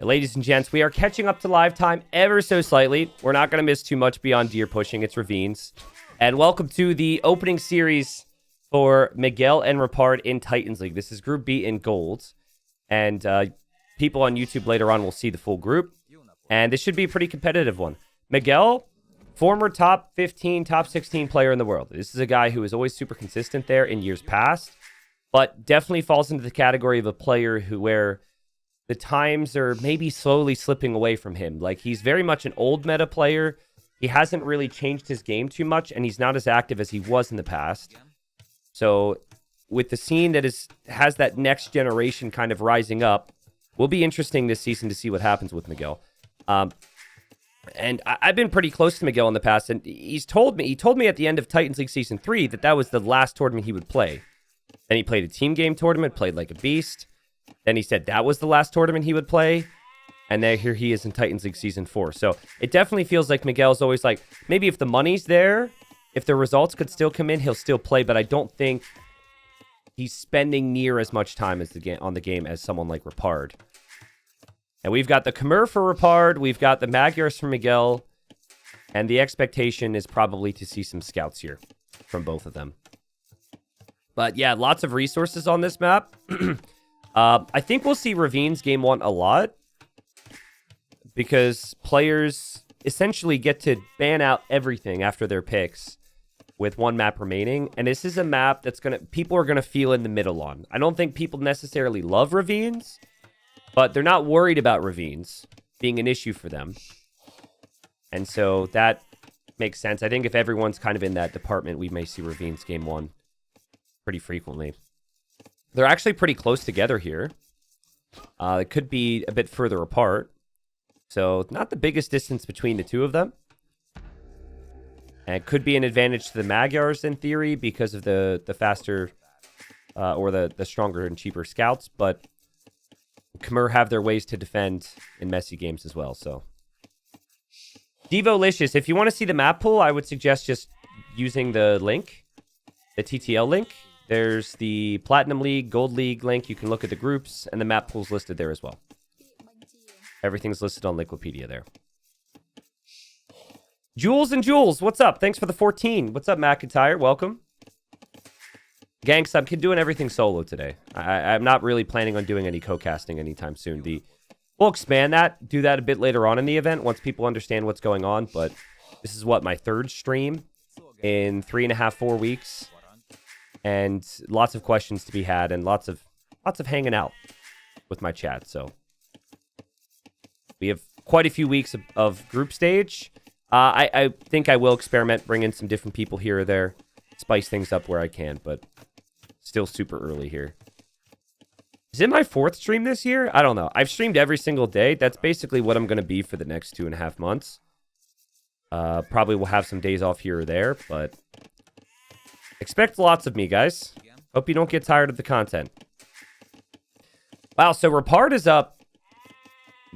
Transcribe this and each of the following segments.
Ladies and gents, we are catching up to live time ever so slightly. We're not going to miss too much beyond deer pushing. It's ravines. And welcome to the opening series for Miguel and Repard in Titans League. This is Group B in gold. And people on YouTube later on will see the full group. And this should be a pretty competitive one. Miguel, former top 15, top 16 player in the world. This is a guy who is always super consistent there in years past, but definitely falls into the category of a player where the times are maybe slowly slipping away from him. Like, he's very much an old meta player. He hasn't really changed his game too much, and he's not as active as he was in the past. So with the scene that has that next generation kind of rising up, will be interesting this season to see what happens with Miguel. And I've been pretty close to Miguel in the past, and he told me at the end of Titans League Season 3 that was the last tournament he would play. Then he played a team game tournament, played like a beast. Then he said that was the last tournament he would play. And then here he is in Titans League Season 4. So it definitely feels like Miguel's always like, maybe if the money's there, if the results could still come in, he'll still play. But I don't think he's spending near as much time on the game as someone like Repard. And we've got the Khmer for Repard. We've got the Magyars for Miguel. And the expectation is probably to see some scouts here from both of them. But yeah, lots of resources on this map. I think we'll see Ravines game 1 a lot, because players essentially get to ban out everything after their picks with one map remaining. And this is a map that's people are gonna feel in the middle on. I don't think people necessarily love Ravines, but they're not worried about Ravines being an issue for them. And so that makes sense. I think if everyone's kind of in that department, we may see Ravines game 1 pretty frequently. They're actually pretty close together here. It could be a bit further apart. So not the biggest distance between the two of them. And it could be an advantage to the Magyars in theory because of the faster or the stronger and cheaper scouts. But Khmer have their ways to defend in messy games as well. So Devolicious, if you want to see the map pool, I would suggest just using the link, the TTL link. There's the Platinum League, Gold League link. You can look at the groups, and the map pool's listed there as well. Everything's listed on Liquipedia there. Jules and Jules, what's up? Thanks for the 14. What's up, McIntyre? Welcome. Gangs, I'm doing everything solo today. I'm not really planning on doing any co-casting anytime soon. We'll expand that, do that a bit later on in the event once people understand what's going on. But this is my third stream in 3.5, 4 weeks. And lots of questions to be had, and lots of hanging out with my chat. So we have quite a few weeks of group stage. I think I will experiment, bring in some different people here or there, spice things up where I can, but still super early here. Is it my 4th stream this year? I don't know. I've streamed every single day. That's basically what I'm going to be for the next 2.5 months. Probably will have some days off here or there, but expect lots of me, guys. Hope you don't get tired of the content. Wow, so Repard is up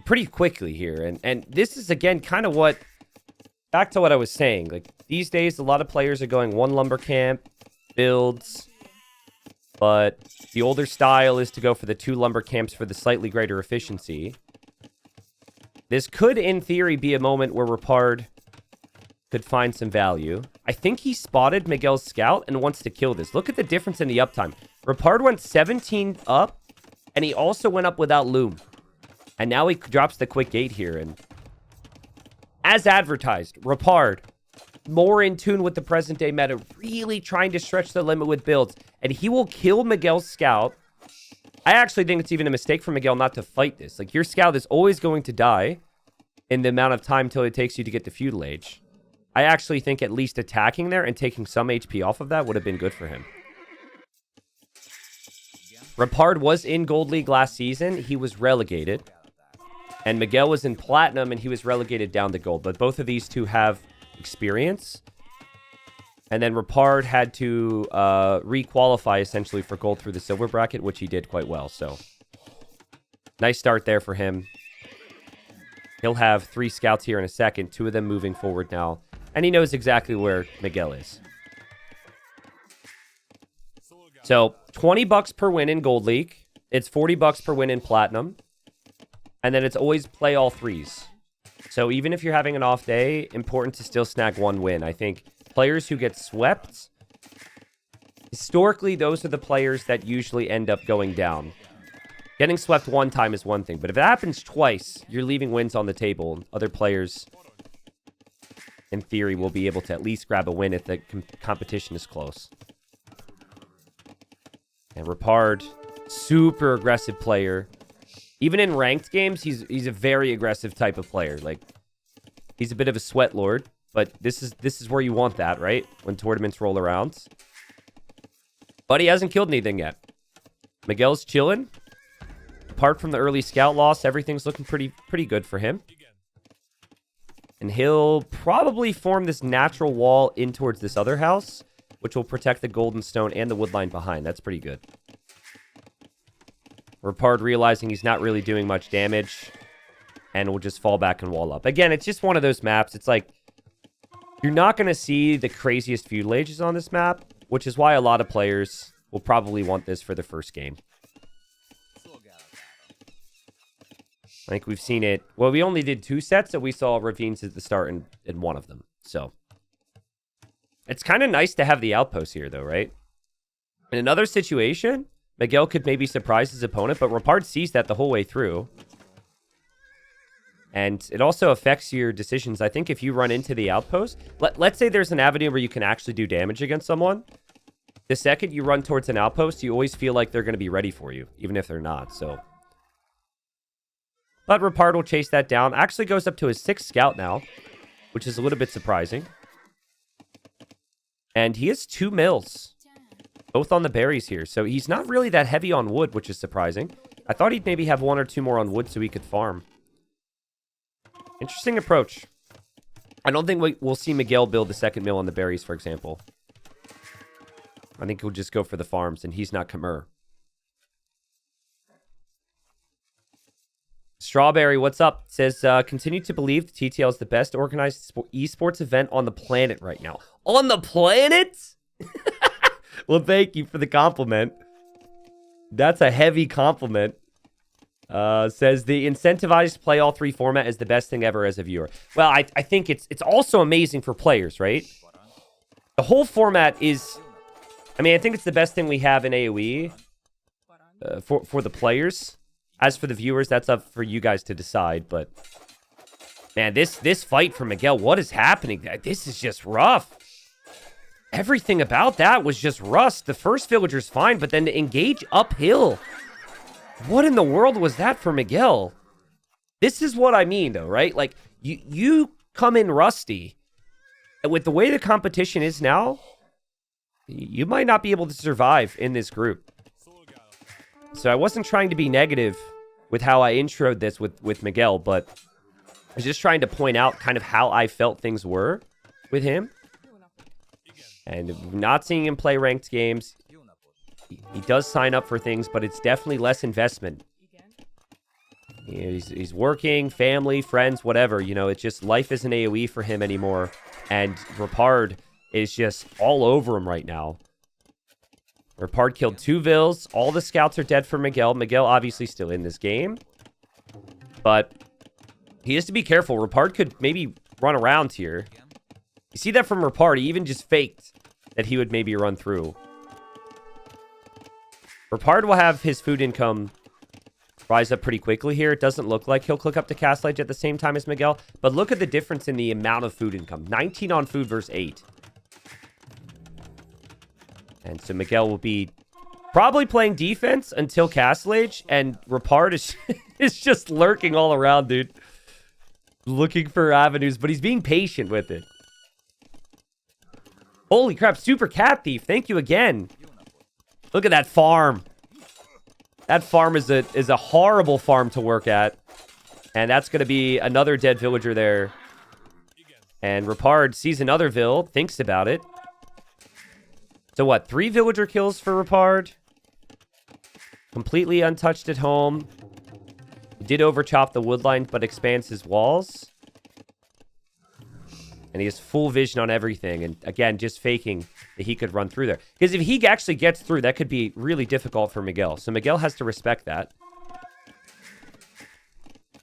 pretty quickly here. And this is, again, kind of back to what I was saying. Like, these days, a lot of players are going 1 lumber camp, builds. But the older style is to go for the 2 lumber camps for the slightly greater efficiency. This could, in theory, be a moment where Repard could find some value. I think he spotted Miguel's scout and wants to kill this. Look at the difference in the uptime. Repard went 17 up, and he also went up without loom. And now he drops the quick gate here. And as advertised, Repard, more in tune with the present day meta, really trying to stretch the limit with builds. And he will kill Miguel's scout. I actually think it's even a mistake for Miguel not to fight this. Like, your scout is always going to die in the amount of time till it takes you to get the feudal age. I actually think at least attacking there and taking some HP off of that would have been good for him. Repard was in Gold League last season. He was relegated. And Miguel was in Platinum, and he was relegated down to Gold. But both of these two have experience. And then Repard had to re-qualify, essentially, for Gold through the Silver bracket, which he did quite well. So, nice start there for him. He'll have 3 scouts here in a second, 2 of them moving forward now. And he knows exactly where Miguel is. So, $20 per win in Gold League. It's $40 per win in Platinum. And then it's always play all threes. So even if you're having an off day, important to still snag one win. I think players who get swept, historically, those are the players that usually end up going down. Getting swept one time is one thing, but if it happens twice, you're leaving wins on the table. Other players, in theory, will be able to at least grab a win if the competition is close. And Repard, super aggressive player. Even in ranked games, he's a very aggressive type of player. Like, he's a bit of a sweat lord, but this is where you want that, right? When tournaments roll around. But he hasn't killed anything yet. Miguel's chilling. Apart from the early scout loss, everything's looking pretty good for him. And he'll probably form this natural wall in towards this other house, which will protect the golden stone and the wood line behind. That's pretty good. Repard realizing he's not really doing much damage and will just fall back and wall up. Again, it's just one of those maps. It's like, you're not going to see the craziest feudal ages on this map, which is why a lot of players will probably want this for the first game. I think we've seen it. Well, we only did 2 sets, so we saw ravines at the start in one of them. So it's kind of nice to have the outpost here, though, right? In another situation, Miguel could maybe surprise his opponent, but Repard sees that the whole way through. And it also affects your decisions. I think if you run into the outpost, let's say there's an avenue where you can actually do damage against someone. The second you run towards an outpost, you always feel like they're going to be ready for you, even if they're not. So, but Repard will chase that down. Actually goes up to his 6th scout now, which is a little bit surprising. And he has 2 mills, both on the berries here. So he's not really that heavy on wood, which is surprising. I thought he'd maybe have 1 or 2 more on wood so he could farm. Interesting approach. I don't think we'll see Miguel build the 2nd mill on the berries, for example. I think he'll just go for the farms, and he's not Khmer. Strawberry, what's up? Says, continue to believe the TTL is the best organized esports event on the planet right now. On the planet? Well, thank you for the compliment. That's a heavy compliment. Says the incentivized play all 3 format is the best thing ever as a viewer. Well, I think it's also amazing for players, right? The whole format is... I mean, I think it's the best thing we have in AoE for the players. As for the viewers, that's up for you guys to decide. But, man, this fight for Miguel, what is happening? This is just rough. Everything about that was just rust. The first villager's fine, but then to engage uphill. What in the world was that for Miguel? This is what I mean, though, right? Like, you come in rusty. And with the way the competition is now, you might not be able to survive in this group. So I wasn't trying to be negative with how I introed this with Miguel, but I was just trying to point out kind of how I felt things were with him. And not seeing him play ranked games, he does sign up for things, but it's definitely less investment. You know, he's working, family, friends, whatever. You know, it's just life isn't AoE for him anymore. And Repard is just all over him right now. Repard killed 2 vills. All the scouts are dead for Miguel. Miguel obviously still in this game. But he has to be careful. Repard could maybe run around here. You see that from Repard. He even just faked that he would maybe run through. Repard will have his food income rise up pretty quickly here. It doesn't look like he'll click up to Castle Edge at the same time as Miguel. But look at the difference in the amount of food income. 19 on food versus 8. And so Miguel will be probably playing defense until Castle Age. And Repard is just lurking all around, dude. Looking for avenues, but he's being patient with it. Holy crap, Super Cat Thief. Thank you again. Look at that farm. That farm is a horrible farm to work at. And that's going to be another dead villager there. And Repard sees another vill, thinks about it. So what, 3 villager kills for Repard? Completely untouched at home. He did overchop the wood line, but expands his walls. And he has full vision on everything. And again, just faking that he could run through there. Because if he actually gets through, that could be really difficult for Miguel. So Miguel has to respect that.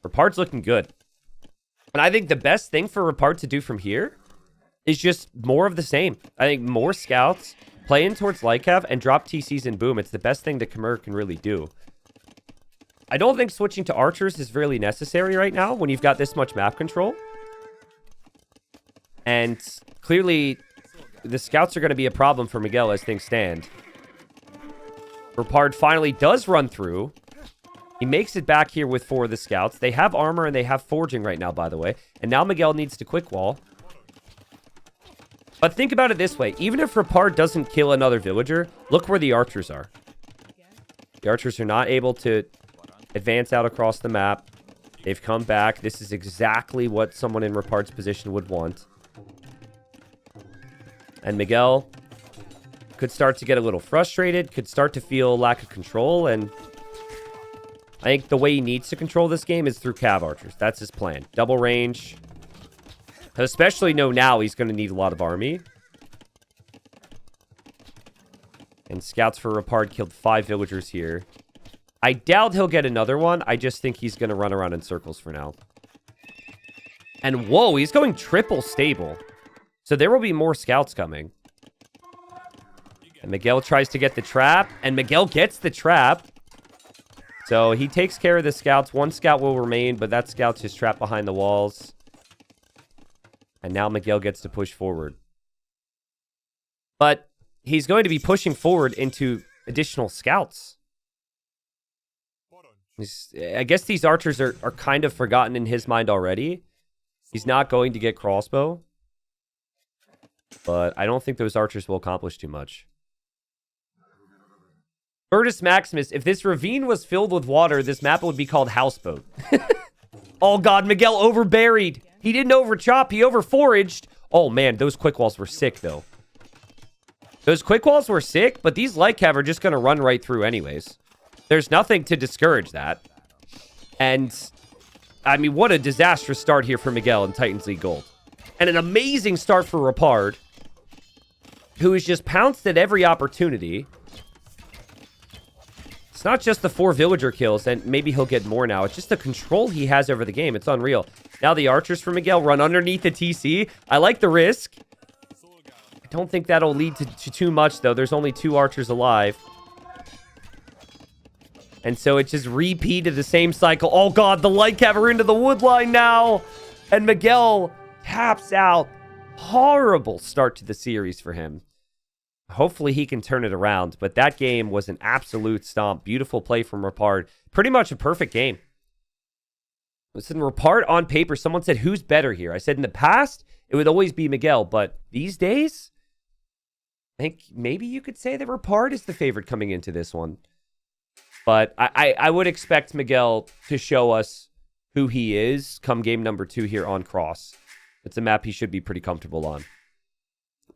Repard's looking good. And I think the best thing for Repard to do from here is just more of the same. I think more scouts, play in towards Lycav, and drop TCs and boom. It's the best thing that Khmer can really do. I don't think switching to archers is really necessary right now when you've got this much map control. And clearly, the scouts are going to be a problem for Miguel as things stand. Repard finally does run through. He makes it back here with 4 of the scouts. They have armor and they have forging right now, by the way. And now Miguel needs to quick wall. But think about it this way. Even if Repard doesn't kill another villager, look where the archers are. The archers are not able to advance out across the map. They've come back. This is exactly what someone in Repard's position would want. And Miguel could start to get a little frustrated, could start to feel lack of control, and I think the way he needs to control this game is through cav archers. That's his plan. Double range. Especially now he's going to need a lot of army. And scouts for Repard killed 5 villagers here. I doubt he'll get another one. I just think he's going to run around in circles for now. And whoa, he's going triple stable. So there will be more scouts coming. And Miguel tries to get the trap. And Miguel gets the trap. So he takes care of the scouts. 1 scout will remain, but that scout's just trapped behind the walls. And now Miguel gets to push forward. But he's going to be pushing forward into additional scouts. I guess these archers are kind of forgotten in his mind already. He's not going to get crossbow. But I don't think those archers will accomplish too much. Bertus Maximus, if this ravine was filled with water, this map would be called Houseboat. Oh god, Miguel overburied. He didn't overchop, he overforaged. Oh man, those quick walls were sick though. Those quick walls were sick, but these Lycav are just going to run right through anyways. There's nothing to discourage that. And, I mean, what a disastrous start here for Miguel in Titans League Gold. And an amazing start for Repard, who has just pounced at every opportunity. It's not just the 4 villager kills, and maybe he'll get more now. It's just the control he has over the game. It's unreal. Now the archers for Miguel run underneath the TC. I like the risk. I don't think that'll lead to too much, though. There's only 2 archers alive. And so it just repeated the same cycle. Oh, God, the Lycav are into the wood line now. And Miguel taps out. Horrible start to the series for him. Hopefully he can turn it around. But that game was an absolute stomp. Beautiful play from Repard. Pretty much a perfect game. Listen, Repard on paper, someone said, who's better here? I said in the past, it would always be Miguel. But these days, I think maybe you could say that Repard is the favorite coming into this one. But I would expect Miguel to show us who he is come game number 2 here on Cross. It's a map he should be pretty comfortable on.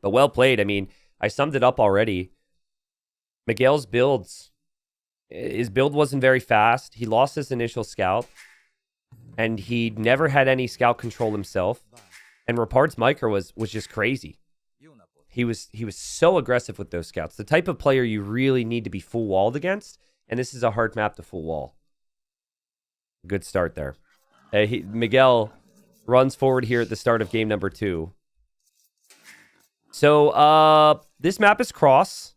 But well played. I mean, I summed it up already. Miguel's builds. His build wasn't very fast. He lost his initial scout. And he never had any scout control himself. And Repard's micro was just crazy. He was so aggressive with those scouts. The type of player you really need to be full walled against. And this is a hard map to full wall. Good start there. Miguel runs forward here at the start of game number 2. So, this map is Cross.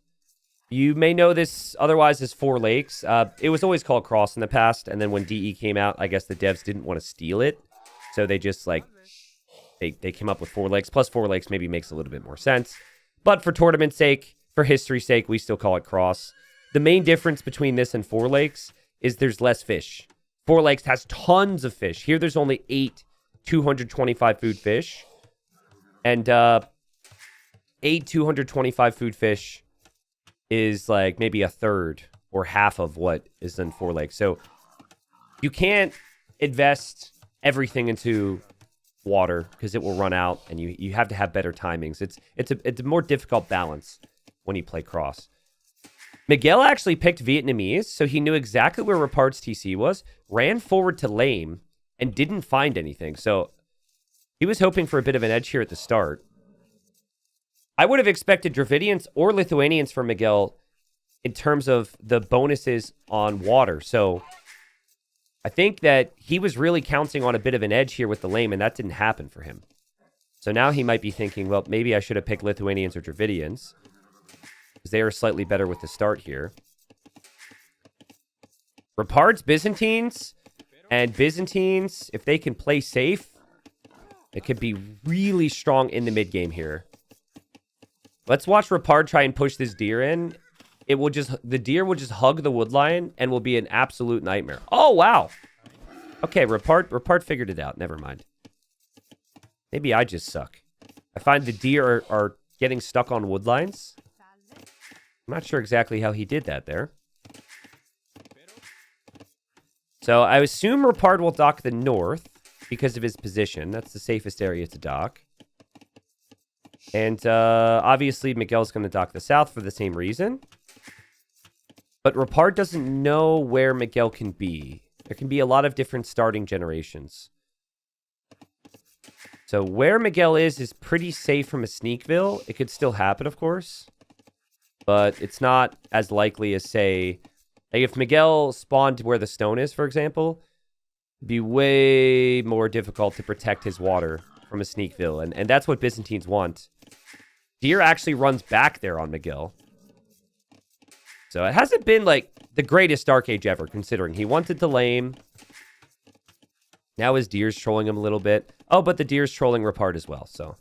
You may know this otherwise as 4 Lakes. It was always called Cross in the past. And then when DE came out, I guess the devs didn't want to steal it. So they just, like, they came up with 4 Lakes. Plus 4 Lakes maybe makes a little bit more sense. But for tournament's sake, for history's sake, we still call it Cross. The main difference between this and 4 Lakes is there's less fish. 4 Lakes has tons of fish. Here there's only 8 225 food fish. And 8 225 food fish is like maybe a third or half of what is in 4 Lakes. So you can't invest everything into water because it will run out and you have to have better timings. It's a more difficult balance when you play Cross. Miguel actually picked Vietnamese, so he knew exactly where Repard's TC was, ran forward to lame, and didn't find anything. So he was hoping for a bit of an edge here at the start. I would have expected Dravidians or Lithuanians from Miguel in terms of the bonuses on water. So I think that he was really counting on a bit of an edge here with the lame, and that didn't happen for him. So now he might be thinking, well, maybe I should have picked Lithuanians or Dravidians, because they are slightly better with the start here. Repard's Byzantines, and Byzantines, if they can play safe, it could be really strong in the mid game here. Let's watch Repard try and push this deer in. The deer will just hug the wood lion and will be an absolute nightmare. Oh, wow. Okay, Repard figured it out. Never mind. Maybe I just suck. I find the deer are getting stuck on wood lines. I'm not sure exactly how he did that there. So I assume Repard will dock the north because of his position. That's the safest area to dock. And obviously Miguel's going to dock the south for the same reason. But Repard doesn't know where Miguel can be. There can be a lot of different starting generations. So where Miguel is pretty safe from a Sneakville. It could still happen, of course. But it's not as likely as, say, like if Miguel spawned where the stone is, for example, it'd be way more difficult to protect his water from a Sneakville. And that's what Byzantines want. Deer actually runs back there on Miguel. So it hasn't been, like, the greatest Dark Age ever, considering he wanted to lame. Now his deer's trolling him a little bit. Oh, but the deer's trolling Repard as well, so.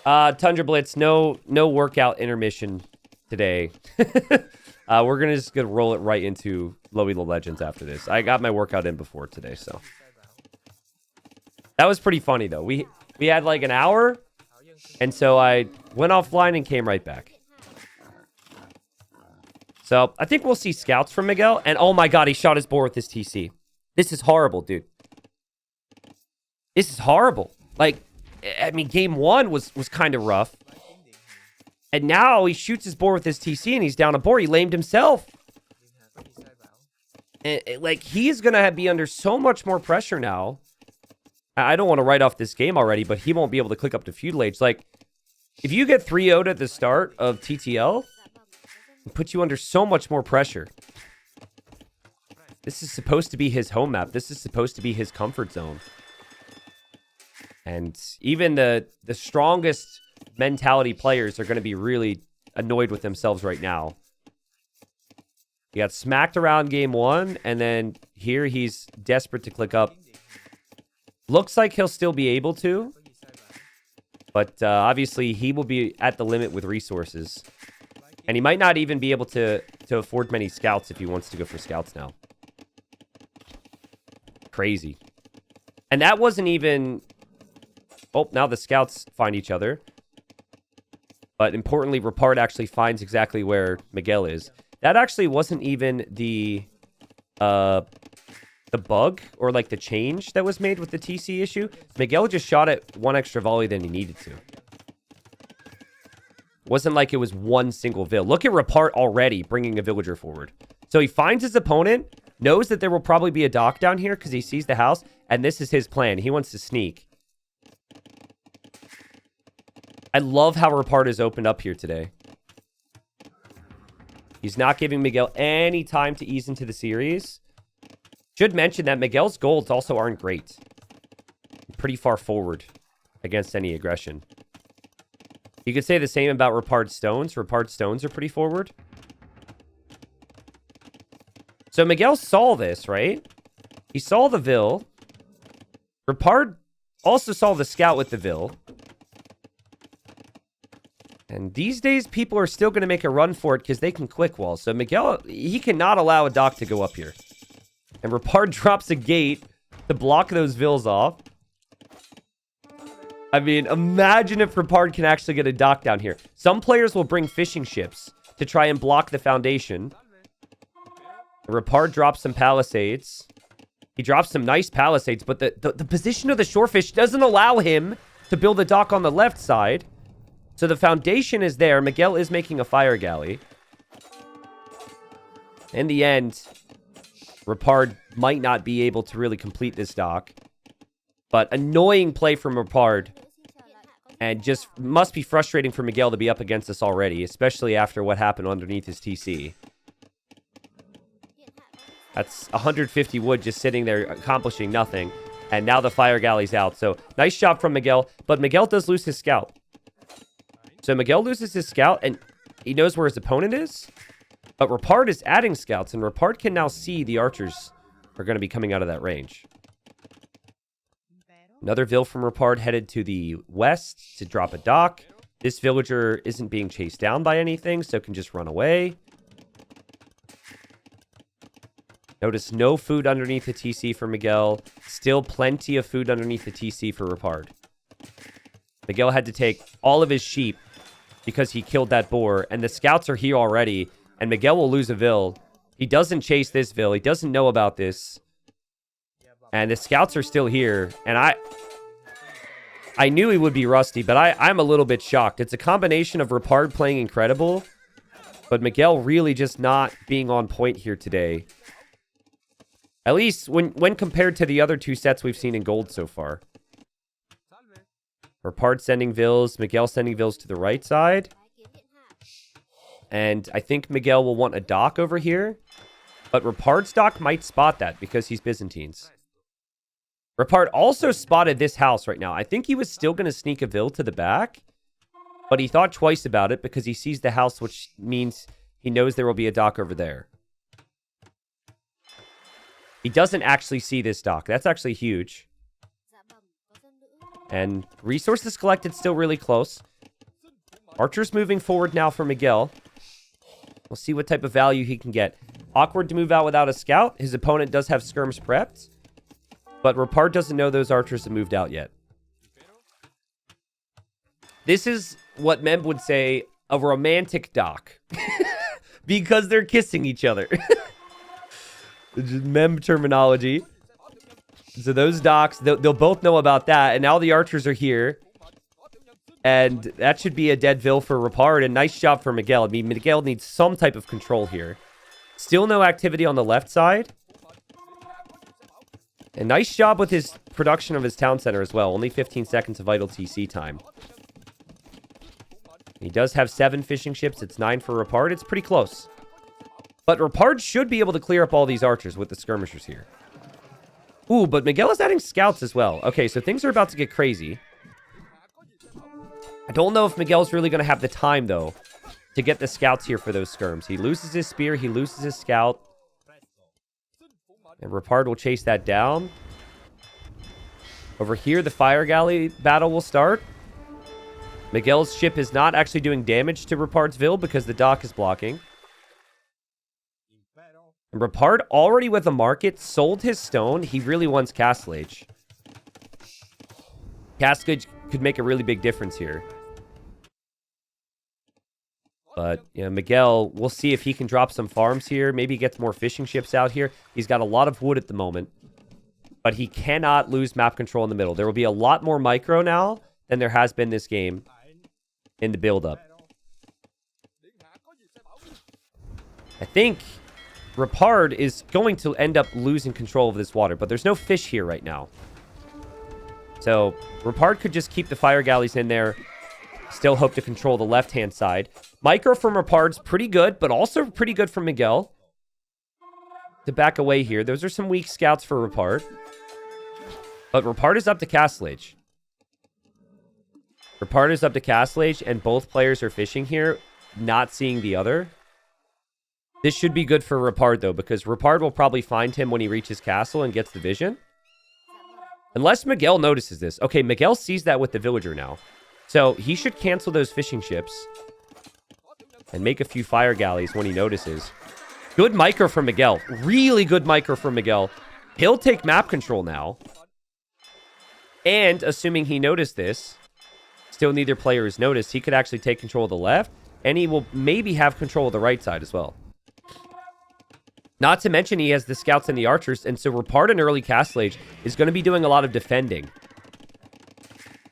Tundra Blitz, no workout intermission today. We're just gonna roll it right into Lowy the Legends after this. I got my workout in before today, so. That was pretty funny, though. We had, like, an hour, and so I went offline and came right back. So, I think we'll see scouts from Miguel. And, oh my god, he shot his boar with his TC. This is horrible, dude. This is horrible. Like, I mean, game one was kind of rough. And now he shoots his boar with his TC and he's down a boar. He lamed himself. And, like, he's going to be under so much more pressure now. I don't want to write off this game already, but he won't be able to click up to feudal age. Like, if you get 3-0'd at the start of TTL... it puts you under so much more pressure. This is supposed to be his home map. This is supposed to be his comfort zone. And even the strongest mentality players are going to be really annoyed with themselves right now. He got smacked around game one, and then here he's desperate to click up. Looks like he'll still be able to. But obviously he will be at the limit with resources. And he might not even be able to afford many scouts if he wants to go for scouts now. Crazy. And that wasn't even... oh, now the scouts find each other. But importantly, Repard actually finds exactly where Miguel is. That actually wasn't even the bug or like the change that was made with the TC issue. Miguel just shot it one extra volley than he needed to. Wasn't like it was one single vill. Look at Repard already bringing a villager forward. So he finds his opponent, knows that there will probably be a dock down here because he sees the house, and this is his plan. He wants to sneak. I love how Repard is opened up here today. He's not giving Miguel any time to ease into the series. Should mention that Miguel's golds also aren't great. Pretty far forward against any aggression. You could say the same about Repard's stones. Repard's stones are pretty forward. So Miguel saw this, right? He saw the vill. Repard also saw the scout with the vill. And these days, people are still going to make a run for it because they can quick wall. So Miguel, he cannot allow a dock to go up here. And Repard drops a gate to block those vills off. I mean, imagine if Repard can actually get a dock down here. Some players will bring fishing ships to try and block the foundation. Repard drops some palisades. He drops some nice palisades, but the position of the shorefish doesn't allow him to build a dock on the left side. So the foundation is there. Miguel is making a fire galley. In the end, Repard might not be able to really complete this dock. But annoying play from Repard. And just must be frustrating for Miguel to be up against us already. Especially after what happened underneath his TC. That's 150 wood just sitting there accomplishing nothing. And now the fire galley's out. So nice job from Miguel. But Miguel does lose his scout. So Miguel loses his scout and he knows where his opponent is. But Repard is adding scouts. And Repard can now see the archers are going to be coming out of that range. Another vill from Repard headed to the west to drop a dock. This villager isn't being chased down by anything, so can just run away. Notice no food underneath the TC for Miguel. Still plenty of food underneath the TC for Repard. Miguel had to take all of his sheep because he killed that boar. And the scouts are here already. And Miguel will lose a vill. He doesn't chase this vill. He doesn't know about this. And the scouts are still here. And I knew he would be rusty, but I'm a little bit shocked. It's a combination of Repard playing incredible, but Miguel really just not being on point here today. At least when compared to the other two sets we've seen in gold so far. Repard sending vills, Miguel sending vills to the right side. And I think Miguel will want a dock over here. But Repard's dock might spot that because he's Byzantines. Repard also spotted this house right now. I think he was still going to sneak a vill to the back. But he thought twice about it because he sees the house, which means he knows there will be a dock over there. He doesn't actually see this dock. That's actually huge. And resources collected still really close. Archer's moving forward now for Miguel. We'll see what type of value he can get. Awkward to move out without a scout. His opponent does have skirms prepped. But Repard doesn't know those archers have moved out yet. This is what Mem would say a romantic dock. Because they're kissing each other. Just Mem terminology. So those docks, they'll both know about that. And now the archers are here. And that should be a dead vill for Repard. And nice job for Miguel. I mean, Miguel needs some type of control here. Still no activity on the left side. And nice job with his production of his town center as well. Only 15 seconds of vital TC time. He does have 7 fishing ships. It's 9 for Repard. It's pretty close. But Repard should be able to clear up all these archers with the skirmishers here. Ooh, but Miguel is adding scouts as well. Okay, so things are about to get crazy. I don't know if Miguel's really going to have the time, though, to get the scouts here for those skirms. He loses his spear. He loses his scout. And Repard will chase that down. Over here, the fire galley battle will start. Miguel's ship is not actually doing damage to Repard's vill because the dock is blocking. And Repard, already with a market, sold his stone. He really wants Castle Age. Castle Age could make a really big difference here. But, yeah, Miguel, we'll see if he can drop some farms here. Maybe he gets more fishing ships out here. He's got a lot of wood at the moment. But he cannot lose map control in the middle. There will be a lot more micro now than there has been this game in the build-up. I think Repard is going to end up losing control of this water. But there's no fish here right now. So, Repard could just keep the fire galleys in there. Still hope to control the left-hand side. Micro from Repard's pretty good, but also pretty good from Miguel. To back away here. Those are some weak scouts for Repard. But Repard is up to Castle Age. Repard is up to Castle Age, and both players are fishing here, not seeing the other. This should be good for Repard, though, because Repard will probably find him when he reaches Castle and gets the vision. Unless Miguel notices this. Okay, Miguel sees that with the villager now. So, he should cancel those fishing ships. And make a few fire galleys when he notices. Good micro from Miguel. Really good micro from Miguel. He'll take map control now. And, assuming he noticed this, still neither player has noticed, he could actually take control of the left. And he will maybe have control of the right side as well. Not to mention he has the scouts and the archers. And so Repard in early Castle Age is going to be doing a lot of defending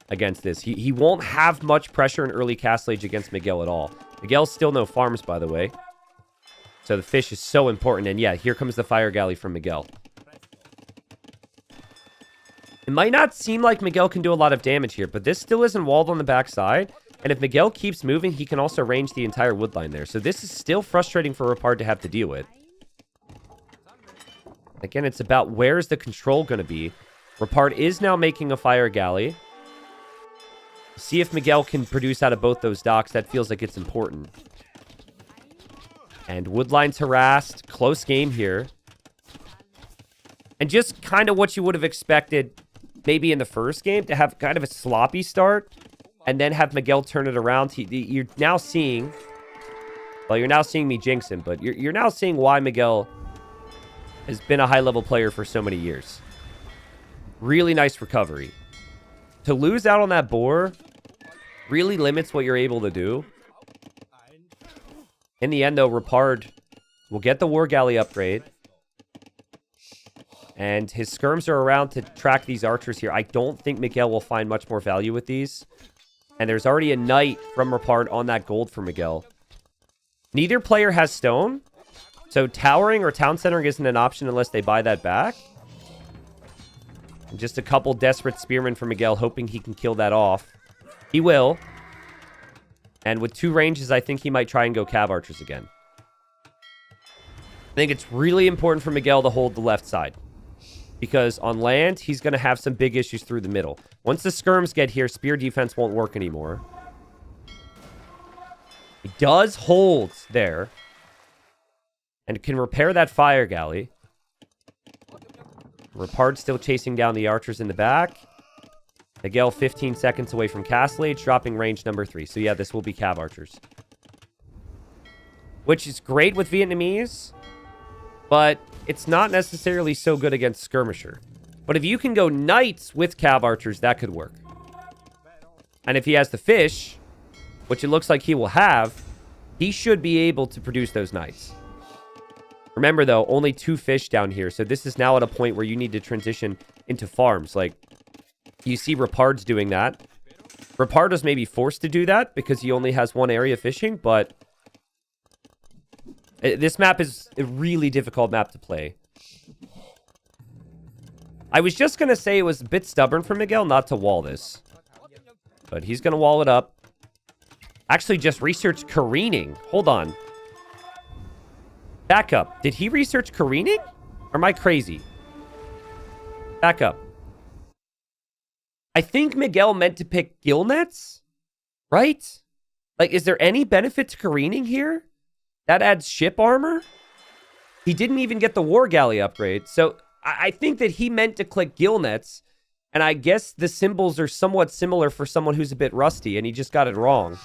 against this. He won't have much pressure in early Castle Age against Miguel at all. Miguel's still no farms, by the way. So the fish is so important. And yeah, here comes the fire galley from Miguel. It might not seem like Miguel can do a lot of damage here, but this still isn't walled on the backside. And if Miguel keeps moving, he can also range the entire wood line there. So this is still frustrating for Repard to have to deal with. Again, it's about where's the control going to be. Repard is now making a fire galley. See if Miguel can produce out of both those docks. That feels like it's important. And Woodline's harassed. Close game here. And just kind of what you would have expected maybe in the first game, to have kind of a sloppy start and then have Miguel turn it around. You're now seeing... Well, you're now seeing me jinx him, but you're now seeing why Miguel has been a high-level player for so many years. Really nice recovery. To lose out on that boar really limits what you're able to do. In the end, though, Repard will get the War Galley upgrade. And his skirms are around to track these archers here. I don't think Miguel will find much more value with these. And there's already a knight from Repard on that gold for Miguel. Neither player has stone. So towering or town centering isn't an option unless they buy that back. And just a couple desperate spearmen for Miguel, hoping he can kill that off. He will. And with 2 ranges, I think he might try and go cav archers again. I think it's really important for Miguel to hold the left side. Because on land, he's going to have some big issues through the middle. Once the skirms get here, spear defense won't work anymore. He does hold there. And can repair that fire galley. Repard still chasing down the archers in the back. Miguel 15 seconds away from Castle Age, dropping range number 3. So yeah, this will be cav archers. Which is great with Vietnamese. But it's not necessarily so good against skirmisher. But if you can go knights with cav archers, that could work. And if he has the fish, which it looks like he will have, he should be able to produce those knights. Remember, though, only 2 fish down here. So this is now at a point where you need to transition into farms. Like, you see Repard's doing that. Repard was maybe forced to do that because he only has 1 area fishing, but this map is a really difficult map to play. I was just going to say it was a bit stubborn for Miguel not to wall this. But he's going to wall it up. Actually, just research careening. Hold on. Back up. Did he research careening? Or am I crazy? Back up. I think Miguel meant to pick gill nets, right? Like, is there any benefit to careening here? That adds ship armor? He didn't even get the War Galley upgrade. So I think that he meant to click gill nets. And I guess the symbols are somewhat similar for someone who's a bit rusty. And he just got it wrong.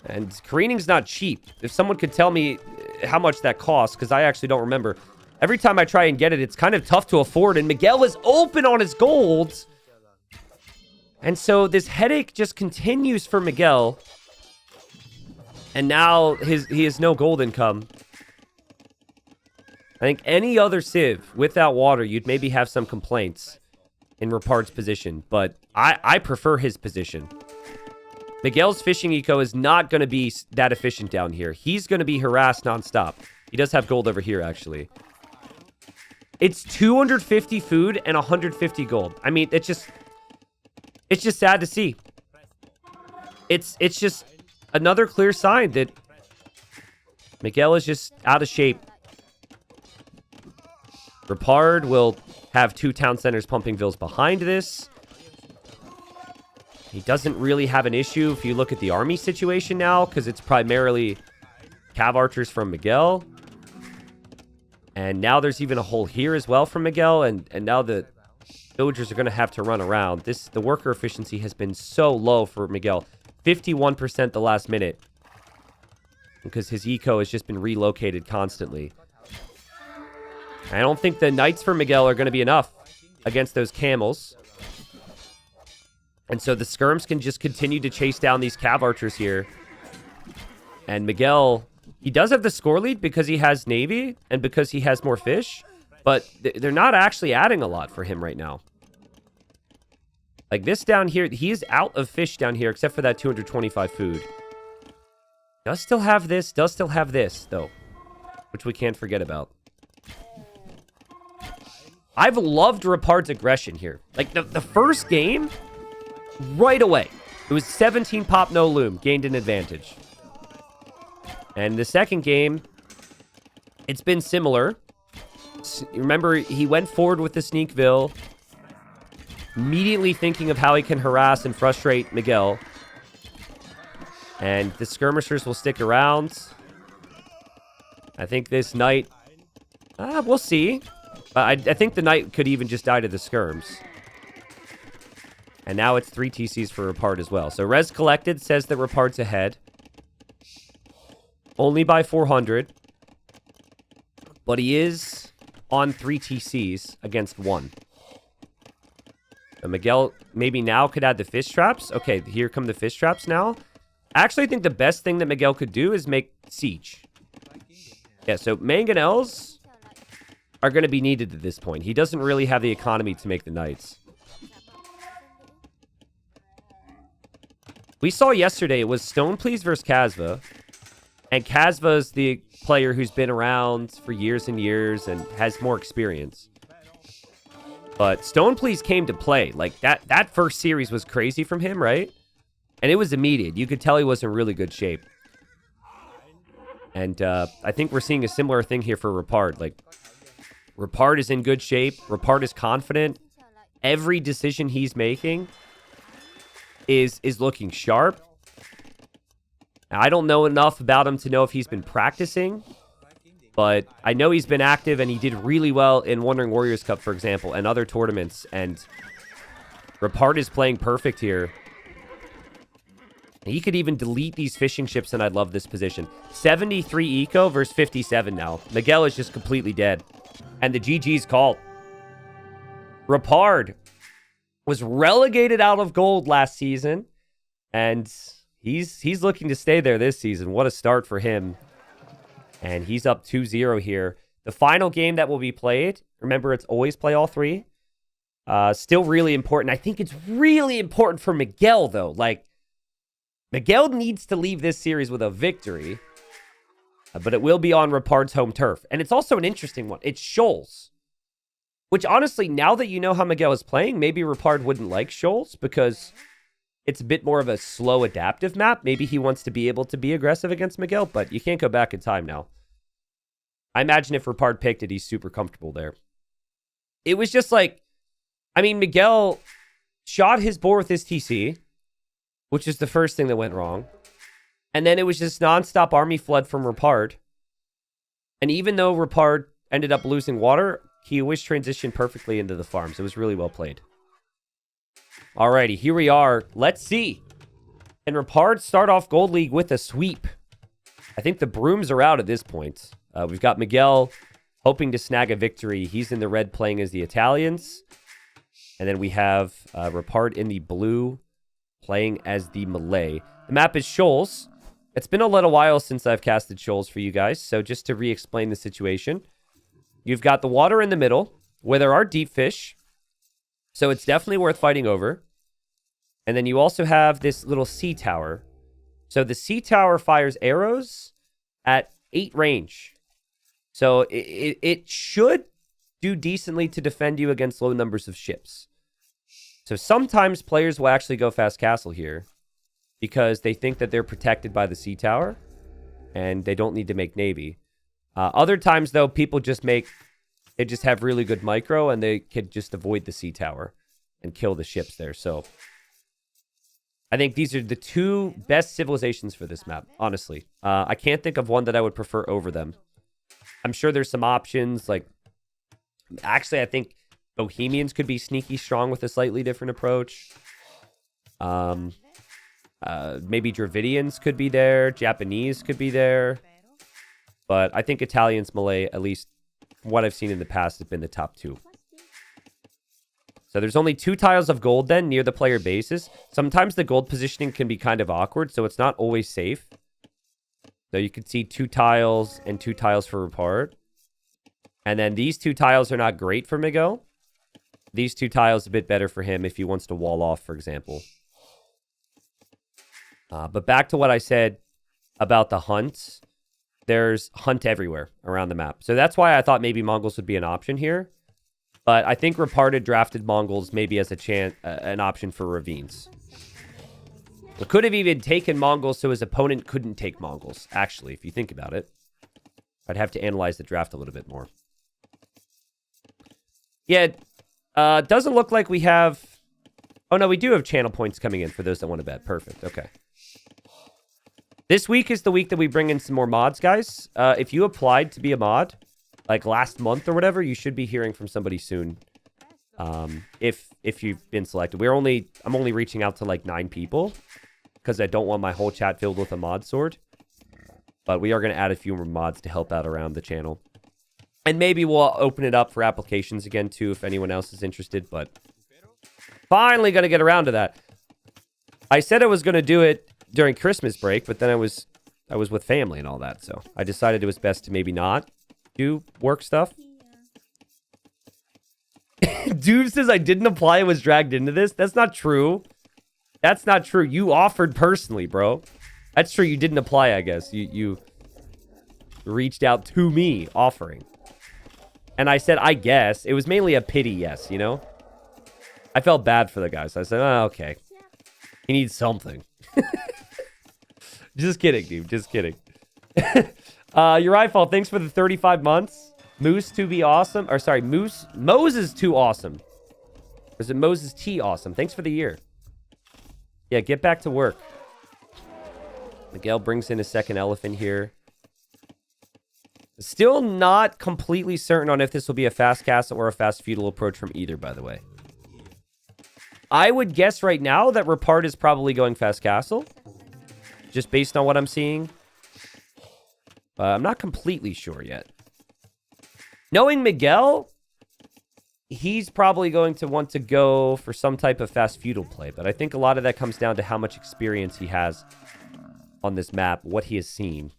And careening's not cheap. If someone could tell me how much that costs, because I actually don't remember. Every time I try and get it, it's kind of tough to afford. And Miguel is open on his golds. And so this headache just continues for Miguel. And now he has no gold income. I think any other civ without water, you'd maybe have some complaints in Repard's position. But I prefer his position. Miguel's fishing eco is not going to be that efficient down here. He's going to be harassed nonstop. He does have gold over here, actually. It's 250 food and 150 gold. I mean, it's just sad to see. It's just another clear sign that Miguel is just out of shape. Repard will have 2 town centers pumping vills behind this. He doesn't really have an issue if you look at the army situation now, because it's primarily cav archers from Miguel. And now there's even a hole here as well from Miguel, and now the villagers are going to have to run around. The worker efficiency has been so low for Miguel. 51% the last minute. Because his eco has just been relocated constantly. I don't think the knights for Miguel are going to be enough against those camels. And so the skirms can just continue to chase down these cav archers here. And Miguel, he does have the score lead because he has navy and because he has more fish. But they're not actually adding a lot for him right now. Like this down here, he is out of fish down here except for that 225 food. Does still have this, though. Which we can't forget about. I've loved Repard's aggression here. Like the first game... Right away. It was 17 pop, no loom. Gained an advantage. And the second game, it's been similar. Remember, he went forward with the Sneakville, immediately thinking of how he can harass and frustrate Miguel. And the skirmishers will stick around. I think this knight... we'll see. But I think the knight could even just die to the skirms. And now it's 3 TCs for Repard as well. So Res Collected says that Repard's ahead. Only by 400. But he is on 3 TCs against 1. So Miguel maybe now could add the fish traps. Okay, here come the fish traps now. I actually think the best thing that Miguel could do is make siege. Yeah, so mangonels are going to be needed at this point. He doesn't really have the economy to make the knights. We saw yesterday it was Stone Please versus Casva. And Casva is the player who's been around for years and years and has more experience. But Stone Please came to play. Like, that first series was crazy from him, right? And it was immediate. You could tell he was in really good shape. And I think we're seeing a similar thing here for Repard. Like, Repard is in good shape. Repard is confident. Every decision he's making is looking sharp. I don't know enough about him to know if he's been practicing, but I know he's been active and he did really well in Wandering Warriors Cup, for example, and other tournaments. And Repard is playing perfect here. He could even delete these fishing ships, and I'd love this position. 73 eco versus 57 now. Miguel is just completely dead. And the GG's called. Repard was relegated out of gold last season, and he's looking to stay there this season. What a start for him. And he's up 2-0 here. The final game that will be played, remember, it's always play all 3. Still really important. I think it's really important for Miguel, though. Like, Miguel needs to leave this series with a victory, but it will be on Repard's home turf. And it's also an interesting one. It's Shoals, which honestly, now that you know how Miguel is playing, maybe Repard wouldn't like Shoals because it's a bit more of a slow adaptive map. Maybe he wants to be able to be aggressive against Miguel, but you can't go back in time now. I imagine if Repard picked it, he's super comfortable there. It was just like, I mean, Miguel shot his boar with his TC, which is the first thing that went wrong. And then it was just nonstop army flood from Repard. And even though Repard ended up losing water, he always transitioned perfectly into the farms. It was really well played. Alrighty, here we are. Let's see. Can Repard start off Gold League with a sweep? I think the brooms are out at this point. We've got Miguel hoping to snag a victory. He's in the red playing as the Italians. And then we have Repard in the blue playing as the Malay. The map is Shoals. It's been a little while since I've casted Shoals for you guys, so just to re-explain the situation. You've got the water in the middle, where there are deep fish, so it's definitely worth fighting over. And then you also have this little sea tower. So the sea tower fires arrows at 8 range. So it should do decently to defend you against low numbers of ships. So sometimes players will actually go fast castle here because they think that they're protected by the sea tower and they don't need to make navy. Other times, though, people just have really good micro and they could just avoid the sea tower and kill the ships there. So I think these are the 2 best civilizations for this map, honestly. I can't think of one that I would prefer over them. I'm sure there's some options. Like, actually, I think Bohemians could be sneaky strong with a slightly different approach. Maybe Dravidians could be there. Japanese could be there. But I think Italians, Malay, at least from what I've seen in the past, have been the top 2. So there's only 2 tiles of gold then near the player bases. Sometimes the gold positioning can be kind of awkward, so it's not always safe. So you can see 2 tiles and 2 tiles for Repard. And then these 2 tiles are not great for Miguel. These 2 tiles a bit better for him if he wants to wall off, for example. But back to what I said about the hunts. There's hunt everywhere around the map. So that's why I thought maybe Mongols would be an option here. But I think Repard had drafted Mongols maybe as an option for ravines. It could have even taken Mongols so his opponent couldn't take Mongols, actually, if you think about it. I'd have to analyze the draft a little bit more. Yeah, doesn't look like we have... Oh, no, we do have channel points coming in for those that want to bet. Perfect. Okay. This week is the week that we bring in some more mods, guys. If you applied to be a mod, like last month or whatever, you should be hearing from somebody soon. If you've been selected. I'm only reaching out to like 9 people because I don't want my whole chat filled with a mod sword. But we are going to add a few more mods to help out around the channel. And maybe we'll open it up for applications again, too, if anyone else is interested. But finally going to get around to that. I said I was going to do it during Christmas break, but then I was with family and all that. So I decided it was best to maybe not do work stuff. Dude says I didn't apply and was dragged into this. That's not true. That's not true. You offered personally, bro. That's true. You didn't apply, I guess. You reached out to me offering. And I said, I guess. It was mainly a pity yes, you know? I felt bad for the guy. So I said, oh, okay. He needs something. Just kidding, dude. Just kidding. Your iPhone, thanks for the 35 months. Moose to be awesome. Or sorry, Moses too awesome. Or is it Moses T awesome? Thanks for the year. Yeah, get back to work. Miguel brings in a second elephant here. Still not completely certain on if this will be a fast castle or a fast feudal approach from either, by the way. I would guess right now that Repard is probably going fast castle. Just based on what I'm seeing. I'm not completely sure yet. Knowing Miguel, he's probably going to want to go for some type of fast feudal play. But I think a lot of that comes down to how much experience he has on this map, what he has seen.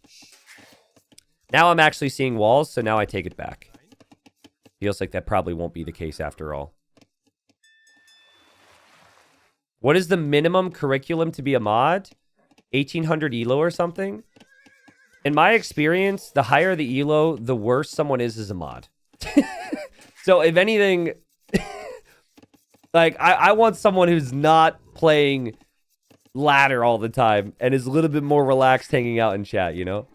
Now I'm actually seeing walls, so now I take it back. Feels like that probably won't be the case after all. What is the minimum curriculum to be a mod? 1800 ELO or something? In my experience, the higher the ELO, the worse someone is as a mod. So if anything, like I want someone who's not playing ladder all the time and is a little bit more relaxed hanging out in chat, you know?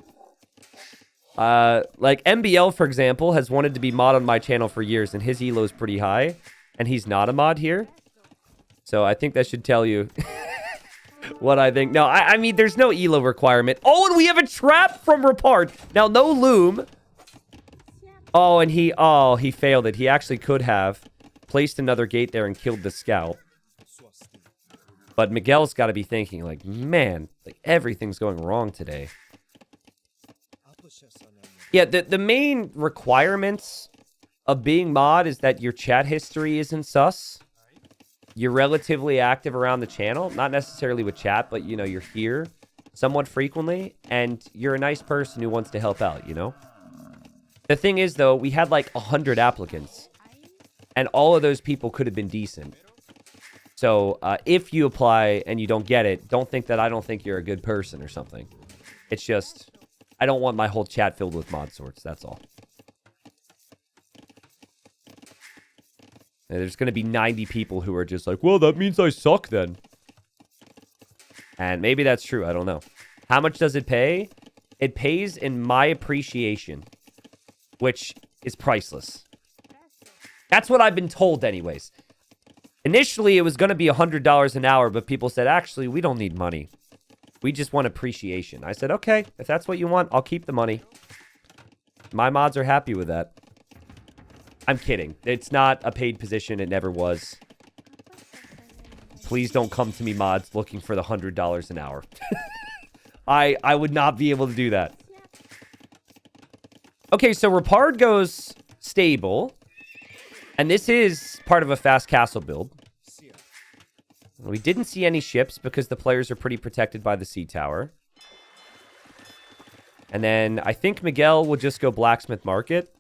Like MBL, for example, has wanted to be mod on my channel for years, and his ELO is pretty high, and he's not a mod here. So I think that should tell you what I think. No, I mean, there's no ELO requirement. Oh, and we have a trap from Repard. Now, no loom. Oh, and he failed it. He actually could have placed another gate there and killed the scout. But Miguel's got to be thinking, like, man, like everything's going wrong today. Yeah, the main requirements of being mod is that your chat history isn't sus. You're relatively active around the channel. Not necessarily with chat, but, you know, you're here somewhat frequently. And you're a nice person who wants to help out, you know? The thing is, though, we had like 100 applicants. And all of those people could have been decent. So, if you apply and you don't get it, don't think that I don't think you're a good person or something. It's just, I don't want my whole chat filled with mod sorts, that's all. And there's going to be 90 people who are just like, well, that means I suck then. And maybe that's true, I don't know. How much does it pay? It pays in my appreciation, which is priceless. That's what I've been told anyways. Initially, it was going to be $100 an hour, but people said, actually, we don't need money. We just want appreciation. I said, okay, if that's what you want, I'll keep the money. My mods are happy with that. I'm kidding. It's not a paid position. It never was. Please don't come to me, mods, looking for the $100 an hour. I would not be able to do that. Okay, so Repard goes stable. And this is part of a fast castle build. We didn't see any ships because the players are pretty protected by the sea tower. And then I think Miguel will just go blacksmith market.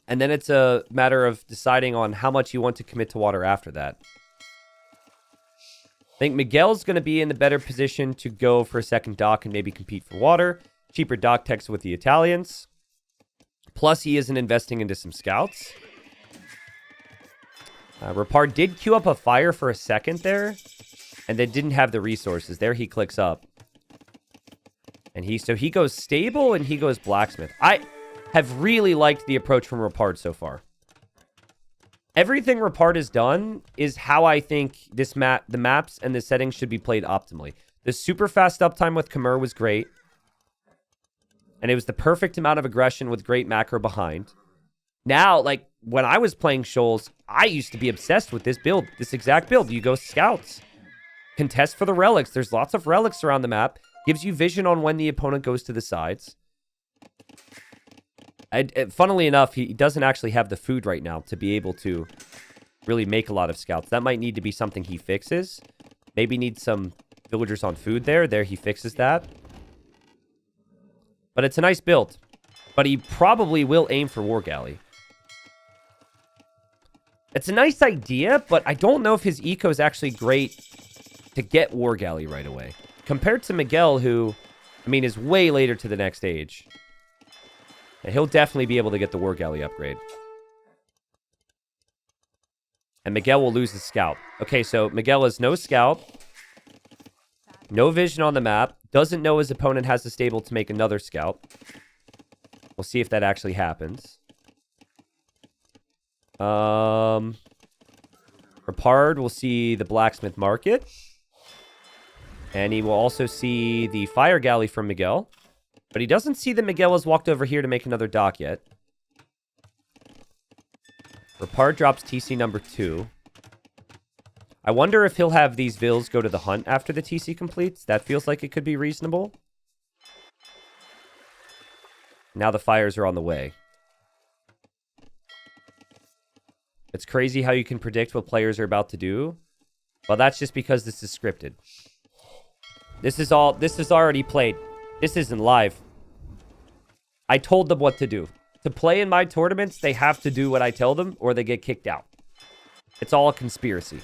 And then it's a matter of deciding on how much you want to commit to water after that. I think Miguel's going to be in the better position to go for a second dock and maybe compete for water. Cheaper dock techs with the Italians. Plus, he isn't investing into some scouts. Repard did queue up a fire for a second there. And they didn't have the resources. There he clicks up. And he goes stable and he goes blacksmith. I have really liked the approach from Repard so far. Everything Repard has done is how I think the maps and the settings should be played optimally. The super fast uptime with Khmer was great. And it was the perfect amount of aggression with great macro behind. Now, like, when I was playing Shoals, I used to be obsessed with this build, this exact build. You go scouts. Contest for the relics. There's lots of relics around the map. Gives you vision on when the opponent goes to the sides. Funnily enough, he doesn't actually have the food right now to be able to really make a lot of scouts. That might need to be something he fixes. Maybe needs some villagers on food there. There, he fixes that. But it's a nice build. But he probably will aim for War Galley. It's a nice idea, but I don't know if his eco is actually great to get War Galley right away. Compared to Miguel, who, I mean, is way later to the next age. And he'll definitely be able to get the War Galley upgrade. And Miguel will lose his scout. Okay, so Miguel has no scout. No vision on the map. Doesn't know his opponent has the stable to make another scout. We'll see if that actually happens. Repard will see the blacksmith market. And he will also see the fire galley from Miguel. But he doesn't see that Miguel has walked over here to make another dock yet. Repard drops TC number 2. I wonder if he'll have these vills go to the hunt after the TC completes. That feels like it could be reasonable. Now the fires are on the way. It's crazy how you can predict what players are about to do. Well, that's just because this is scripted. This is already played. This isn't live. I told them what to do. To play in my tournaments, they have to do what I tell them or they get kicked out. It's all a conspiracy.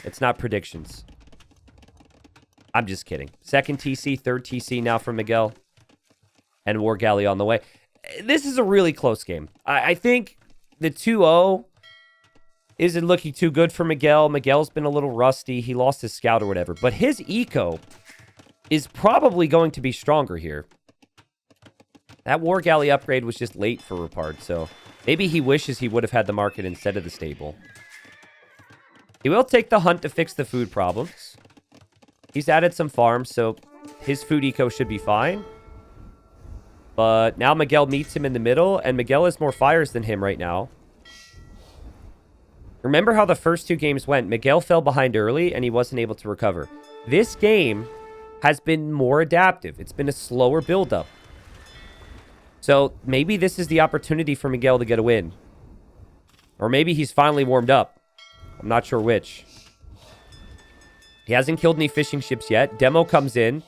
It's not predictions. I'm just kidding. Second TC, third TC now from Miguel. And War Galley on the way. This is a really close game. I think the 2-0 isn't looking too good for Miguel. Miguel's been a little rusty. He lost his scout or whatever. But his eco is probably going to be stronger here. That War Galley upgrade was just late for Repard, so maybe he wishes he would have had the market instead of the stable. He will take the hunt to fix the food problems. He's added some farms, so his food eco should be fine. But now Miguel meets him in the middle, and Miguel has more fires than him right now. Remember how the first 2 games went. Miguel fell behind early, and he wasn't able to recover. This game has been more adaptive. It's been a slower build-up. So maybe this is the opportunity for Miguel to get a win. Or maybe he's finally warmed up. I'm not sure which. He hasn't killed any fishing ships yet. Demo comes in.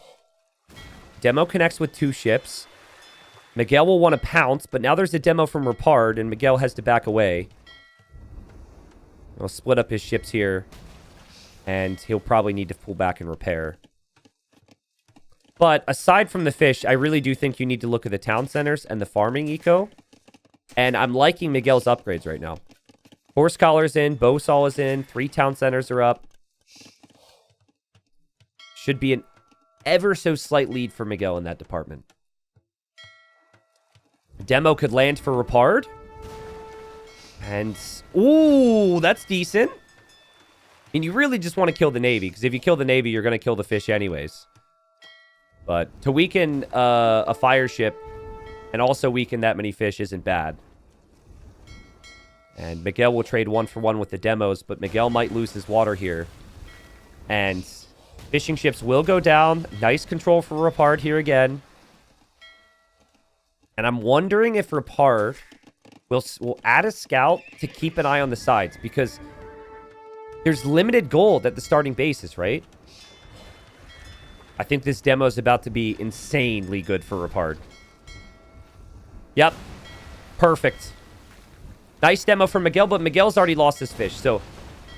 Demo connects with 2 ships. Miguel will want to pounce, but now there's a demo from Repard, and Miguel has to back away. He'll split up his ships here, and he'll probably need to pull back and repair. But aside from the fish, I really do think you need to look at the town centers and the farming eco. And I'm liking Miguel's upgrades right now. Horse collar's in, bow saw is in, 3 town centers are up. Should be an ever so slight lead for Miguel in that department. Demo could land for Repard. And, ooh, that's decent. And you really just want to kill the Navy, because if you kill the Navy, you're going to kill the fish anyways. But to weaken a fire ship and also weaken that many fish isn't bad. And Miguel will trade 1-for-1 with the demos, but Miguel might lose his water here. And fishing ships will go down. Nice control for Repard here again. And I'm wondering if Repard will add a scout to keep an eye on the sides, because there's limited gold at the starting basis, right? I think this demo is about to be insanely good for Repard. Yep. Perfect. Nice demo from Miguel, but Miguel's already lost his fish. So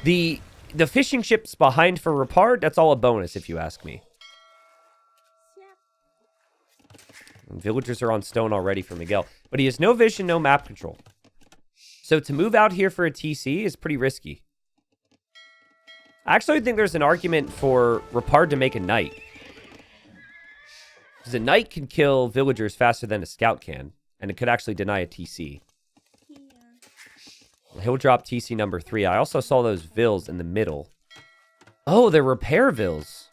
the fishing ships behind for Repard, that's all a bonus if you ask me. And villagers are on stone already for Miguel. But he has no vision, no map control. So to move out here for a TC is pretty risky. I actually think there's an argument for Repard to make a knight. Because a knight can kill villagers faster than a scout can. And it could actually deny a TC. He'll drop TC number 3. I also saw those vills in the middle. Oh, they're repair vills.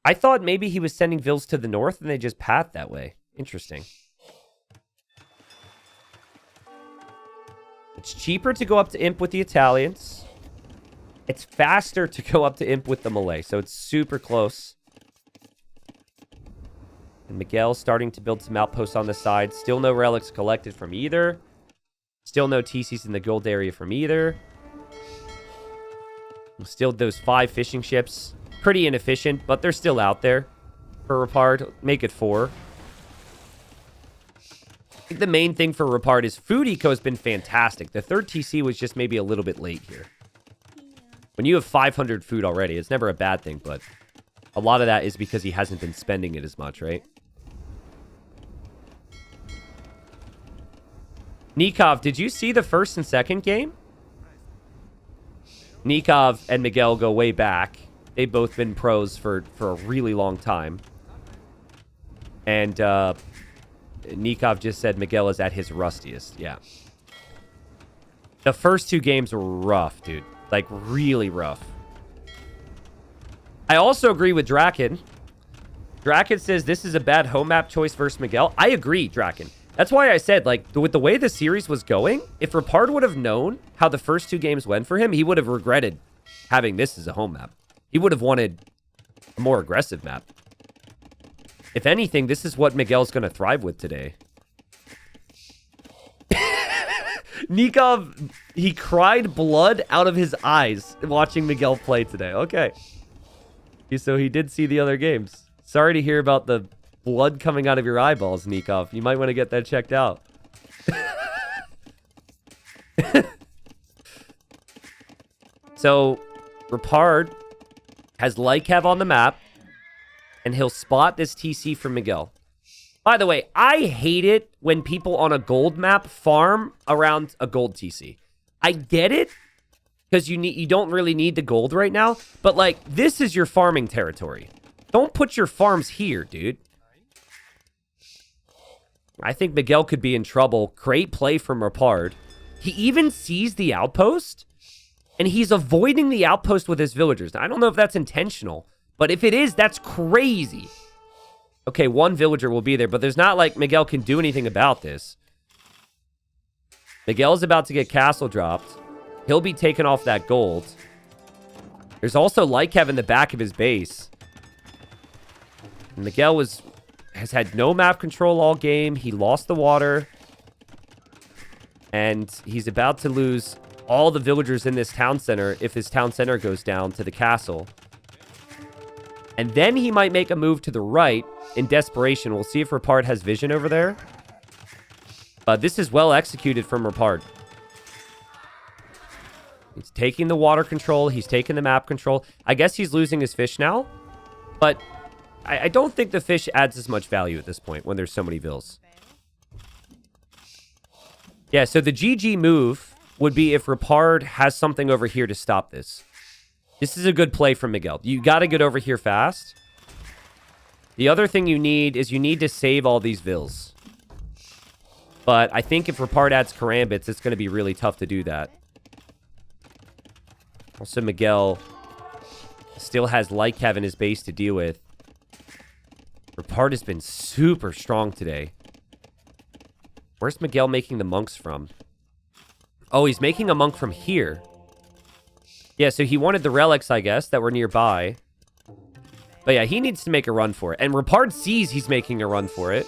I thought maybe he was sending vills to the north and they just path that way. Interesting. It's cheaper to go up to Imp with the Italians. It's faster to go up to Imp with the Malay. So it's super close. And Miguel starting to build some outposts on the side. Still no relics collected from either. Still no TCs in the gold area from either. Still those 5 fishing ships. Pretty inefficient, but they're still out there. For Repard, make it 4. I think the main thing for Repard is food eco has been fantastic. The 3rd TC was just maybe a little bit late here. When you have 500 food already, it's never a bad thing, but a lot of that is because he hasn't been spending it as much, right? Nikov, did you see the first and second game? Nikov and Miguel go way back. They've both been pros for a really long time. And Nikov just said Miguel is at his rustiest. Yeah. The first 2 games were rough, dude. Like, really rough. I also agree with Draken. Draken says this is a bad home map choice versus Miguel. I agree, Draken. That's why I said, like, with the way the series was going, if Repard would have known how the first 2 games went for him, he would have regretted having this as a home map. He would have wanted a more aggressive map. If anything, this is what Miguel's going to thrive with today. Nikov, he cried blood out of his eyes watching Miguel play today. Okay. So he did see the other games. Sorry to hear about the blood coming out of your eyeballs, Nikov. You might want to get that checked out. So, Repard has Lycav on the map, and he'll spot this TC from Miguel. By the way, I hate it when people on a gold map farm around a gold TC. I get it, because you don't really need the gold right now, but, like, this is your farming territory. Don't put your farms here, dude. I think Miguel could be in trouble. Great play from Repard. He even sees the outpost, and he's avoiding the outpost with his villagers. Now, I don't know if that's intentional, but if it is, that's crazy. Okay, 1 villager will be there, but there's not like Miguel can do anything about this. Miguel's about to get castle dropped. He'll be taking off that gold. There's also Lycav in the back of his base. And Miguel has had no map control all game. He lost the water. And he's about to lose all the villagers in this town center if his town center goes down to the castle. And then he might make a move to the right in desperation. We'll see if Repard has vision over there. This is well executed from Repard. He's taking the water control. He's taking the map control. I guess he's losing his fish now. But I don't think the fish adds as much value at this point when there's so many vills. Yeah, so the GG move would be if Repard has something over here to stop this. This is a good play from Miguel. You got to get over here fast. The other thing you need is you need to save all these vills. But I think if Repard adds Karambits, it's going to be really tough to do that. Also, Miguel still has Lycav in his base to deal with. Repard has been super strong today. Where's Miguel making the monks from? Oh, he's making a monk from here. Yeah, so he wanted the relics, I guess, that were nearby. But yeah, he needs to make a run for it. And Repard sees he's making a run for it.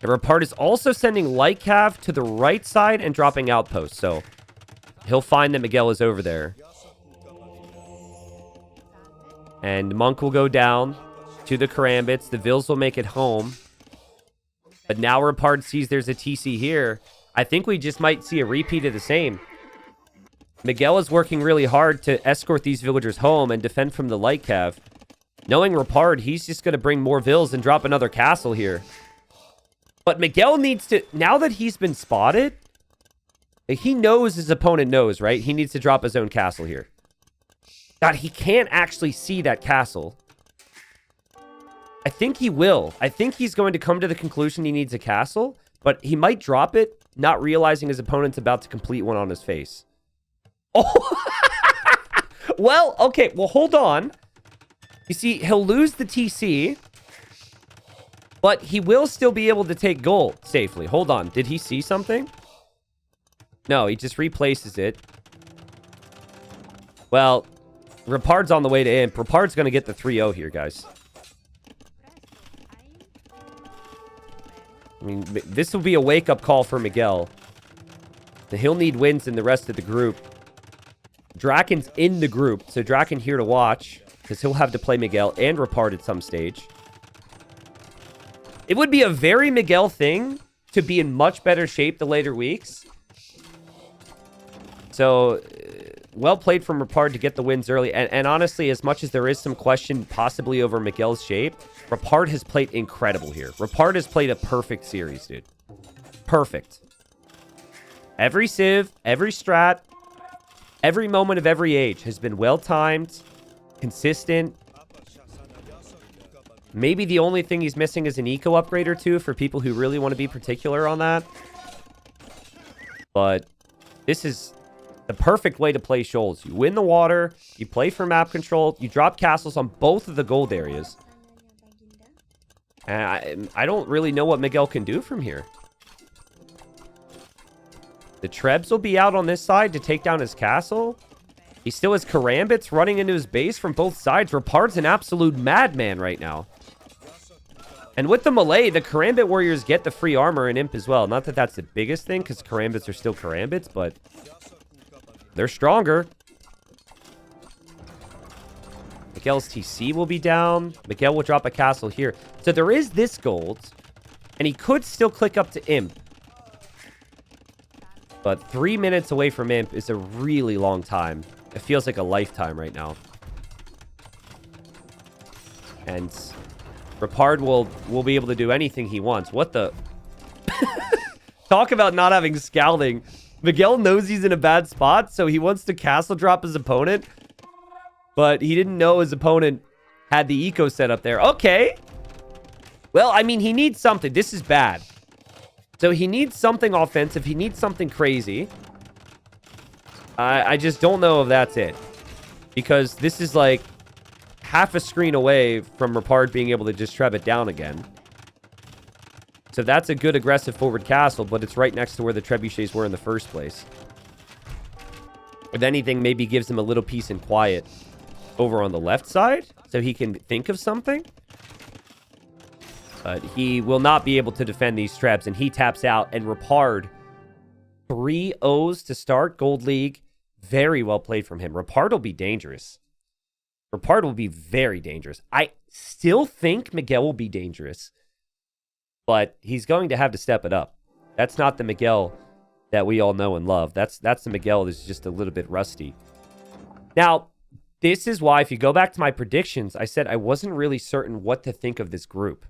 And Repard is also sending Lycav to the right side and dropping outposts. So he'll find that Miguel is over there. And Monk will go down to the Karambits. The Vills will make it home. But now Repard sees there's a TC here. I think we just might see a repeat of the same. Miguel is working really hard to escort these villagers home and defend from the Lycav. Knowing Repard, he's just going to bring more Vills and drop another castle here. But Miguel needs to... Now that he's been spotted, he knows his opponent knows, right? He needs to drop his own castle here. God, he can't actually see that castle. I think he will. I think he's going to come to the conclusion he needs a castle, but he might drop it not realizing his opponent's about to complete one on his face. Oh, well, okay. Well, hold on. You see, he'll lose the TC, but he will still be able to take gold safely. Hold on. Did he see something? No, he just replaces it. Well, Repard's on the way to imp. Repard's going to get the 3-0 here, guys. I mean, this will be a wake-up call for Miguel. He'll need wins in the rest of the group. Draken's in the group, so Draken here to watch, because he'll have to play Miguel and Repard at some stage. It would be a very Miguel thing to be in much better shape the later weeks. So, well played from Repard to get the wins early. And honestly, as much as there is some question possibly over Miguel's shape, Repard has played incredible here. Repard has played a perfect series, dude. Perfect. Every civ, every strat, every moment of every age has been well-timed, consistent. Maybe the only thing he's missing is an eco upgrade or two for people who really want to be particular on that. But this is the perfect way to play Shoals. You win the water, you play for map control, you drop castles on both of the gold areas. And I don't really know what Miguel can do from here. The Trebs will be out on this side to take down his castle. He still has Karambits running into his base from both sides. Repard's an absolute madman right now. And with the melee, the Karambit warriors get the free armor and imp as well. Not that that's the biggest thing, because Karambits are still Karambits, but they're stronger. Miguel's TC will be down. Miguel will drop a castle here. So there is this gold, and he could still click up to imp. But 3 minutes away from imp is a really long time. It feels like a lifetime right now. And Repard will be able to do anything he wants. What the? Talk about not having scalding. Miguel knows he's in a bad spot, so he wants to castle drop his opponent. But he didn't know his opponent had the eco set up there. Okay. Well, I mean, he needs something. This is bad. So he needs something offensive. He needs something crazy. I just don't know if that's it. Because this is like half a screen away from Repard being able to just treb it down again. So that's a good aggressive forward castle, but it's right next to where the trebuchets were in the first place. If anything, maybe gives him a little peace and quiet over on the left side, so he can think of something. But he will not be able to defend these trebs, and he taps out. And Repard, 3 O's to start Gold League. Very well played from him. Repard will be dangerous. Repard will be very dangerous. I still think Miguel will be dangerous, but he's going to have to step it up. That's not the Miguel that we all know and love. That's the Miguel that's just a little bit rusty. Now, this is why, if you go back to my predictions, I said I wasn't really certain what to think of this group.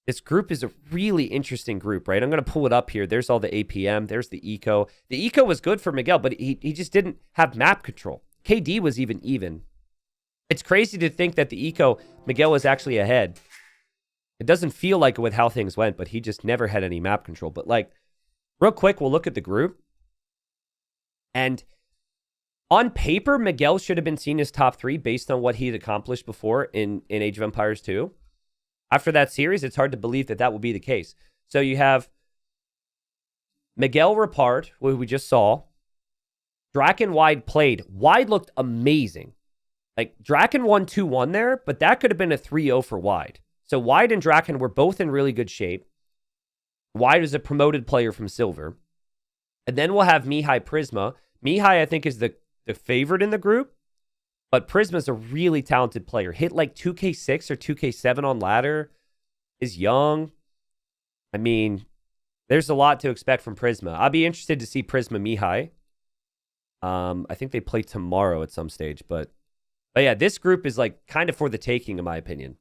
This group is a really interesting group, right? I'm going to pull it up here. There's all the APM. There's the eco. The eco was good for Miguel, but he just didn't have map control. KD was even. It's crazy to think that the eco, Miguel was actually ahead. It doesn't feel like it with how things went, but he just never had any map control. But like, real quick, we'll look at the group. And on paper, Miguel should have been seen as top 3 based on what he had accomplished before in Age of Empires 2. After that series, it's hard to believe that that will be the case. So you have Miguel Repard, who we just saw. Draken Wide played. Wide looked amazing. Like, Draken won 2-1 there, but that could have been a 3-0 for Wide. So Wide and Draken were both in really good shape. Wide is a promoted player from Silver. And then we'll have Mihai Prisma. Mihai, I think, is the favorite in the group. But Prisma's a really talented player. Hit like 2K6 or 2K7 on ladder. Is young. I mean, there's a lot to expect from Prisma. I'll be interested to see Prisma Mihai. I think they play tomorrow at some stage. But yeah, this group is like kind of for the taking, in my opinion.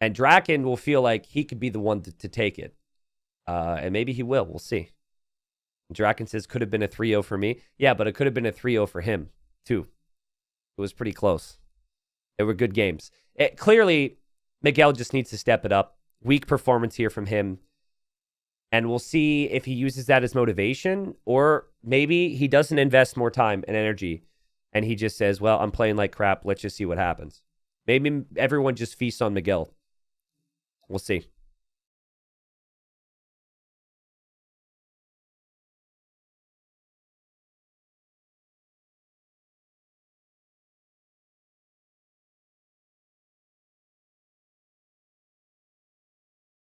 And Draken will feel like he could be the one to take it. And maybe he will. We'll see. Draken says, could have been a 3-0 for me. Yeah, but it could have been a 3-0 for him, too. It was pretty close. They were good games. Clearly, Miguel just needs to step it up. Weak performance here from him. And we'll see if he uses that as motivation, or maybe he doesn't invest more time and energy and he just says, well, I'm playing like crap. Let's just see what happens. Maybe everyone just feasts on Miguel. We'll see.